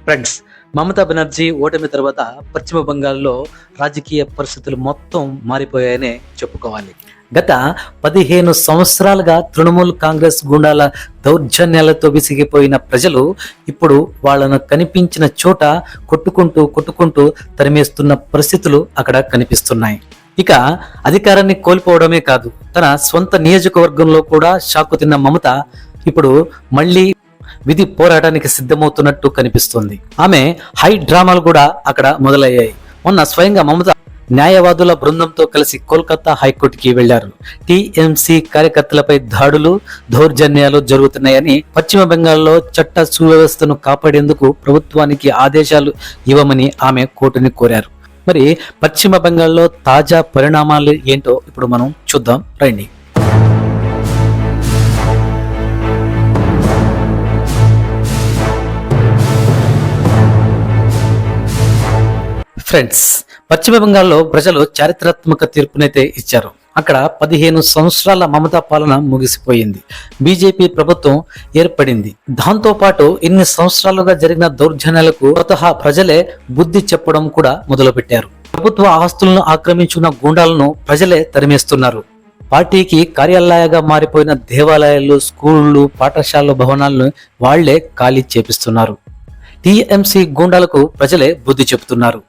Friends, Mamata Banerjee ఓటమి తర్వాత పశ్చిమ బంగాల్లో రాజకీయ పరిస్థితులు మొత్తం మారిపోయాయనే చెప్పుకోవాలి. గత 15 సంవత్సరాలుగా తృణమూల్ కాంగ్రెస్ గుండాల దౌర్జన్యాలతో విసిగిపోయిన ప్రజలు ఇప్పుడు వాళ్ళను కనిపించిన చోట కొట్టుకుంటూ తరిమేస్తున్న పరిస్థితులు అక్కడ కనిపిస్తున్నాయి. ఇక అధికారాన్ని కోల్పోవడమే కాదు, తన సొంత నియోజకవర్గంలో కూడా షాకు తిన్న మమత ఇప్పుడు మళ్ళీ విధి పోరాటానికి సిద్ధమవుతున్నట్టు కనిపిస్తుంది. ఆమె హై డ్రామాలు కూడా అక్కడ మొదలయ్యాయి. మొన్న స్వయంగా మమత న్యాయవాదుల బృందంతో కలిసి కోల్కతా హైకోర్టుకి వెళ్లారు. టీఎంసీ కార్యకర్తలపై దాడులు, దౌర్జన్యాలు జరుగుతున్నాయని పశ్చిమ బెంగాల్లో చట్ట సువ్యవస్థను కాపాడేందుకు ప్రభుత్వానికి ఆదేశాలు ఇవ్వమని ఆమె కోర్టుని కోరారు. మరి పశ్చిమ బెంగాల్లో తాజా పరిణామాలు ఏంటో ఇప్పుడు మనం చూద్దాం రండి. ఫ్రెండ్స్, పశ్చిమ బెంగాల్లో ప్రజలు చారిత్రాత్మక తీర్పునైతే ఇచ్చారు. అక్కడ 15 సంవత్సరాల మమతా పాలన ముగిసిపోయింది. బీజేపీ ప్రభుత్వం ఏర్పడింది. దాంతో పాటు ఇన్ని సంవత్సరాలుగా జరిగిన దౌర్జన్యాలకు స్వతహా ప్రజలే బుద్ధి చెప్పడం కూడా మొదలుపెట్టారు. ప్రభుత్వ ఆస్తులను ఆక్రమించుకున్న గూండాలను ప్రజలే తరిమేస్తున్నారు. పార్టీకి కార్యాలయాగా మారిపోయిన దేవాలయాలు, స్కూళ్లు, పాఠశాల భవనాలను వాళ్లే ఖాళీ చేపిస్తున్నారు. టీఎంసీ గూండాలకు ప్రజలే బుద్ధి చెబుతున్నారు.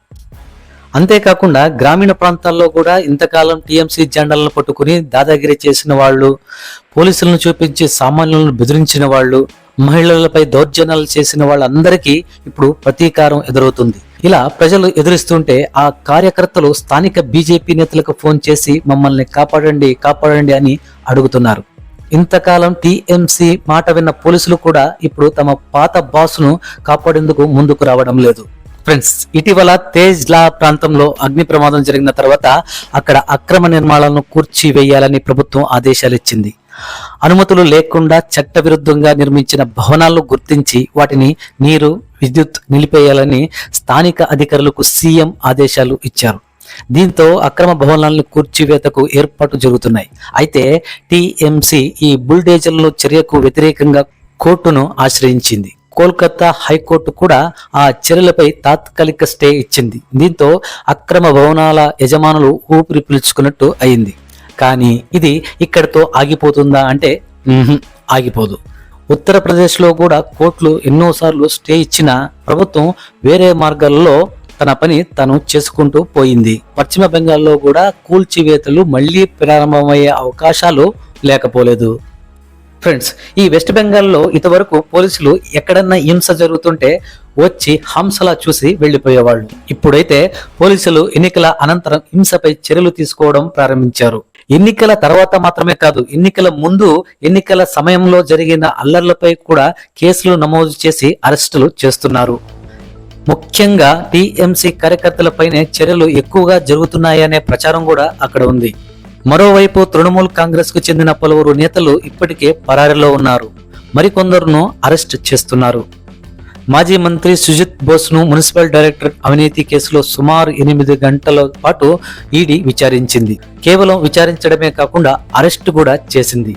అంతేకాకుండా గ్రామీణ ప్రాంతాల్లో కూడా ఇంతకాలం టీఎంసీ జెండాలను పట్టుకుని దాదాగిరి చేసిన వాళ్ళు, పోలీసులను చూపించి సామాన్యులను బెదిరించిన వాళ్ళు, మహిళలపై దౌర్జన్యాలు చేసిన వాళ్ళందరికీ ఇప్పుడు ప్రతీకారం ఎదురవుతుంది. ఇలా ప్రజలు ఎదురిస్తుంటే ఆ కార్యకర్తలు స్థానిక బీజేపీ నేతలకు ఫోన్ చేసి మమ్మల్ని కాపాడండి అని అడుగుతున్నారు. ఇంతకాలం టీఎంసీ మాట విన్న పోలీసులు కూడా ఇప్పుడు తమ పాత బాసును కాపాడేందుకు ముందుకు రావడం లేదు. ఫ్రెండ్స్, ఇటీవల తేజ్లా ప్రాంతంలో అగ్ని ప్రమాదం జరిగిన తర్వాత అక్కడ అక్రమ నిర్మాణాలను కూర్చివేయాలని ప్రభుత్వం ఆదేశాలు ఇచ్చింది. అనుమతులు లేకుండా చట్టవిరుద్ధంగా నిర్మించిన భవనాలను గుర్తించి వాటిని నీరు, విద్యుత్ నిలిపేయాలని స్థానిక అధికారులకు సీఎం ఆదేశాలు ఇచ్చారు. దీంతో అక్రమ భవనాలను కూర్చివేతకు ఏర్పాటు జరుగుతున్నాయి. అయితే టీఎంసీ ఈ బుల్డేజర్ల చర్యకు వ్యతిరేకంగా కోర్టును ఆశ్రయించింది. కోల్కతా హైకోర్టు కూడా ఆ చర్యలపై తాత్కాలిక స్టే ఇచ్చింది. దీంతో అక్రమ భవనాల యజమానులు ఊపిరి పీల్చుకున్నట్టు అయింది. కానీ ఇది ఇక్కడితో ఆగిపోతుందా అంటే ఆగిపోదు. ఉత్తరప్రదేశ్లో కూడా కోర్టులు ఎన్నోసార్లు స్టే ఇచ్చిన ప్రభుత్వం వేరే మార్గాల్లో తన పని తాను చేసుకుంటూ పోయింది. పశ్చిమ బెంగాల్లో కూడా కూల్చివేతలు మళ్లీ ప్రారంభమయ్యే అవకాశాలు లేకపోలేదు. ఫ్రెండ్స్, ఈ వెస్ట్ బెంగాల్లో ఇంతవరకు పోలీసులు ఎక్కడన్నా హింస జరుగుతుంటే వచ్చి హంసలా చూసి వెళ్లిపోయేవాళ్ళు. ఇప్పుడైతే పోలీసులు ఎన్నికల అనంతరం హింసపై చర్యలు తీసుకోవడం ప్రారంభించారు. ఎన్నికల తర్వాత మాత్రమే కాదు, ఎన్నికల ముందు, ఎన్నికల సమయంలో జరిగిన అల్లర్లపై కూడా కేసులు నమోదు చేసి అరెస్టులు చేస్తున్నారు. ముఖ్యంగా టీఎంసీ కార్యకర్తలపైనే చర్యలు ఎక్కువగా జరుగుతున్నాయనే ప్రచారం కూడా అక్కడ ఉంది. మరోవైపు తృణమూల్ కాంగ్రెస్ కు చెందిన పలువురు నేతలు ఇప్పటికే పరారీలో ఉన్నారు. మరికొందరును అరెస్ట్ చేస్తున్నారు. మాజీ మంత్రి సుజిత్ బోస్ ను మున్సిపల్ డైరెక్టర్ అవినీతి కేసులో సుమారు 8 గంటల పాటు ఈడీ విచారించింది. కేవలం విచారించడమే కాకుండా అరెస్ట్ కూడా చేసింది.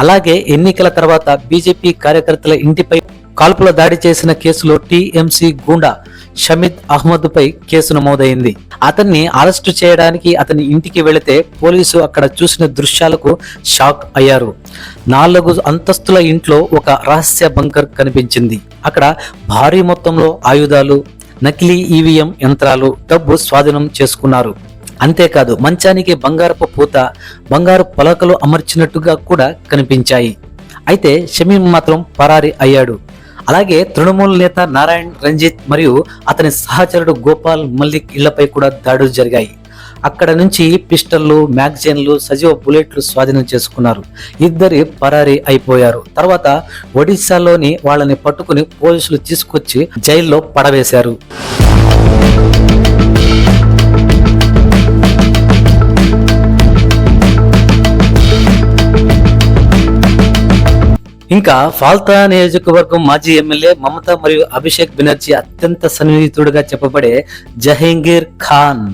అలాగే ఎన్నికల తర్వాత బీజేపీ కార్యకర్తల ఇంటిపై కాల్పుల దాడి చేసిన కేసులో టీఎంసీ గూండా షమీద్ అహ్మద్ పై కేసు నమోదైంది. అతన్ని అరెస్టు చేయడానికి అతని ఇంటికి వెళితే పోలీసు అక్కడ చూసిన దృశ్యాలకు షాక్ అయ్యారు. 4 అంతస్తుల ఇంట్లో ఒక రహస్య బంకర్ కనిపించింది. అక్కడ భారీ మొత్తంలో ఆయుధాలు, నకిలీ ఈవీఎం యంత్రాలు, డబ్బు స్వాధీనం చేసుకున్నారు. అంతేకాదు మంచానికి బంగారపు పూత, బంగారు పలకలు అమర్చినట్టుగా కూడా కనిపించాయి. అయితే షమీమ్ మాత్రం పరారీ అయ్యాడు. అలాగే తృణమూల్ నేత నారాయణ్ రంజిత్ మరియు అతని సహచరుడు గోపాల్ మల్లిక్ ఇళ్లపై కూడా దాడులు జరిగాయి. అక్కడ నుంచి పిస్టళ్లు, మ్యాగజైన్లు, సజీవ బుల్లెట్లు స్వాధీనం చేసుకున్నారు. ఇద్దరు పరారీ అయిపోయారు. తర్వాత ఒడిశాలోని వాళ్ళని పట్టుకుని పోలీసులు తీసుకొచ్చి జైల్లో పడవేశారు. ఇంకా ఫాల్తా నియోజకవర్గం మాజీ ఎమ్మెల్యే మమతా మరియు అభిషేక్ బెనర్జీ అత్యంత సన్నిహితుడిగా చెప్పబడే జహంగీర్ ఖాన్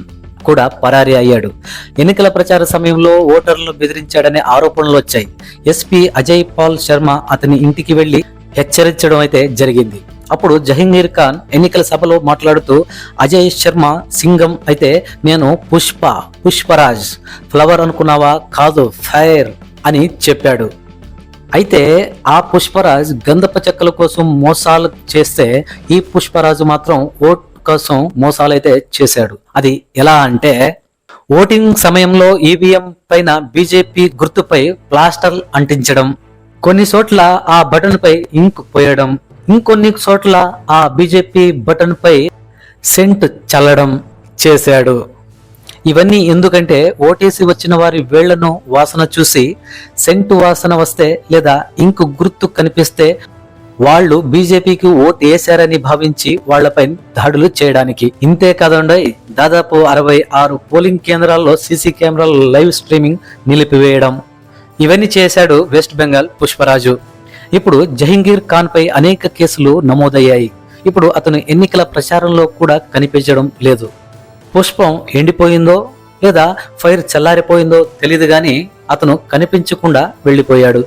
కూడా పరారీ అయ్యాడు. ఎన్నికల ప్రచార సమయంలో ఓటర్లను బెదిరించాడనే ఆరోపణలు వచ్చాయి. ఎస్పీ అజయ్ పాల్ శర్మ అతని ఇంటికి వెళ్లి హెచ్చరించడం అయితే జరిగింది. అప్పుడు జహంగీర్ ఖాన్ ఎన్నికల సభలో మాట్లాడుతూ అజయ్ శర్మ సింగం అయితే నేను పుష్పరాజ్ ఫ్లవర్ అనుకున్నావా, కాదు ఫైర్ అని చెప్పాడు. అయితే ఆ పుష్పరాజ్ గంధపు చెక్కల కోసం మోసాలు చేస్తే ఈ పుష్పరాజు మాత్రం ఓట్ కోసం మోసాలు అయితే చేశాడు. అది ఎలా అంటే ఓటింగ్ సమయంలో ఈవీఎం పైన బీజేపీ గుర్తుపై ప్లాస్టర్ అంటించడం, కొన్ని చోట్ల ఆ బటన్ పై ఇంక్ పోయడం, ఇంకొన్ని చోట్ల ఆ బీజేపీ బటన్ పై సెంట్ చల్లడం చేశాడు. ఇవన్నీ ఎందుకంటే ఓటేసి వచ్చిన వారి వేళ్లను వాసన చూసి సెంటు వాసన వస్తే లేదా ఇంకు గుర్తు కనిపిస్తే వాళ్ళు బీజేపీకి ఓటు వేశారని భావించి వాళ్లపై దాడులు చేయడానికి. ఇంతే కాదండి, దాదాపు 66 పోలింగ్ కేంద్రాల్లో సీసీ కెమెరాల లైవ్ స్ట్రీమింగ్ నిలిపివేయడం, ఇవన్నీ చేశాడు వెస్ట్ బెంగాల్ పుష్పరాజు. ఇప్పుడు జహంగీర్ ఖాన్ పై అనేక కేసులు నమోదయ్యాయి. ఇప్పుడు అతను ఎన్నికల ప్రచారంలో కూడా కనిపించడం లేదు. పుష్పం ఎండిపోయిందో లేదా ఫైర్ చల్లారిపోయిందో తెలియదు గాని అతను కనిపించకుండా వెళ్లిపోయాడు.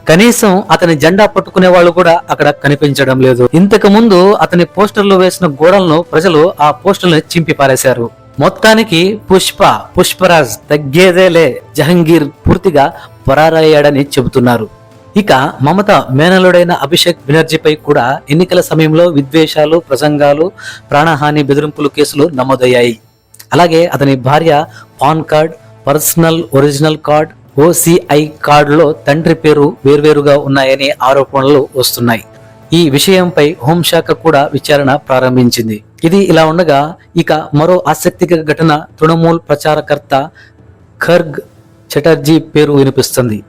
కనీసం అతని జెండా పట్టుకునే వాళ్ళు కూడా అక్కడ కనిపించడం లేదు. ఇంతకు ముందు అతని పోస్టర్లు వేసిన గోడలను ప్రజలు ఆ పోస్టర్లను చింపి పారేశారు. మొత్తానికి పుష్పరాజ్ తగ్గేదేలే, జహంగీర్ పూర్తిగా పరారయ్యాడని చెబుతున్నారు. ఇక మమత మేనలుడైన అభిషేక్ బెనర్జీపై కూడా ఎన్నికల సమయంలో విద్వేషాలు, ప్రసంగాలు, ప్రాణహాని బెదిరింపులు కేసులు నమోదయ్యాయి. అలాగే అతని భార్య pan card, personal original card, OCI కార్డులో తండ్రి పేరు వేర్వేరుగా ఉన్నాయని ఆరోపణలు వస్తున్నాయి. ఈ విషయంపై హోంశాఖ కూడా విచారణ ప్రారంభించింది. ఇది ఇలా ఉండగా ఇక మరో ఆసక్తికర ఘటన తృణమూల్ ప్రచారకర్త ఖర్గ్ చటర్జీ పేరు వినిపిస్తుంది.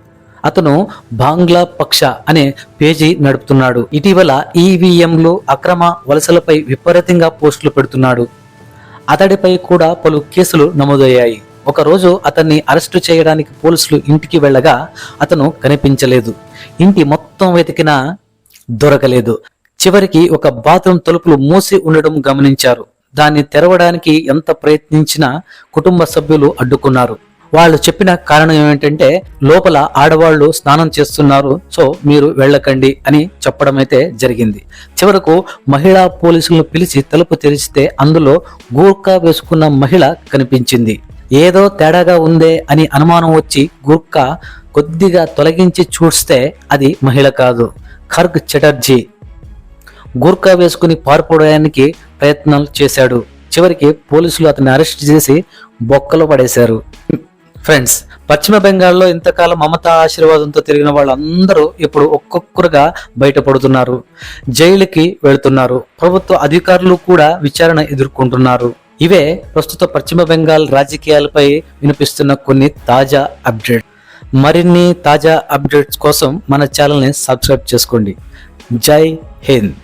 అతను బాంగ్లా పక్ష అనే పేజీ నడుపుతున్నాడు. ఇటీవల ఈవీఎంలు, అక్రమ వలసలపై విపరీతంగా పోస్టులు పెడుతున్నాడు. అతడిపై కూడా పలు కేసులు నమోదయ్యాయి. ఒకరోజు అతన్ని అరెస్టు చేయడానికి పోలీసులు ఇంటికి వెళ్ళగా అతను కనిపించలేదు. ఇంటి మొత్తం వెతికినా దొరకలేదు. చివరికి ఒక బాత్రూమ్ తలుపులు మూసి ఉండడం గమనించారు. దాన్ని తెరవడానికి ఎంత ప్రయత్నించినా కుటుంబ సభ్యులు అడ్డుకున్నారు. వాళ్ళు చెప్పిన కారణం ఏమిటంటే లోపల ఆడవాళ్లు స్నానం చేస్తున్నారు, సో మీరు వెళ్ళకండి అని చెప్పడం అయితే జరిగింది. చివరకు మహిళా పోలీసులను పిలిచి తలుపు తెరిచితే అందులో గూర్ఖా వేసుకున్న మహిళ కనిపించింది. ఏదో తేడాగా ఉందే అని అనుమానం వచ్చి గూర్ఖా కొద్దిగా తొలగించి చూస్తే అది మహిళ కాదు, ఖర్గ్ చటర్జీ. గూర్ఖా వేసుకుని పారిపోవడానికి ప్రయత్నాలు చేశాడు. చివరికి పోలీసులు అతన్ని అరెస్ట్ చేసి బొక్కలో పడేశారు. ఫ్రెండ్స్, పశ్చిమ బెంగాల్లో ఇంతకాలం మమతా ఆశీర్వాదంతో తిరిగిన వాళ్ళందరూ ఇప్పుడు ఒక్కొక్కరుగా బయటపడుతున్నారు, జైలుకి వెళుతున్నారు. ప్రభుత్వ అధికారులు కూడా విచారణ ఎదుర్కొంటున్నారు. ఇవే ప్రస్తుత పశ్చిమ బెంగాల్ రాజకీయాలపై వినిపిస్తున్న కొన్ని తాజా అప్డేట్. మరిన్ని తాజా అప్డేట్స్ కోసం మన ఛానల్ని సబ్స్క్రైబ్ చేసుకోండి. జై హింద్.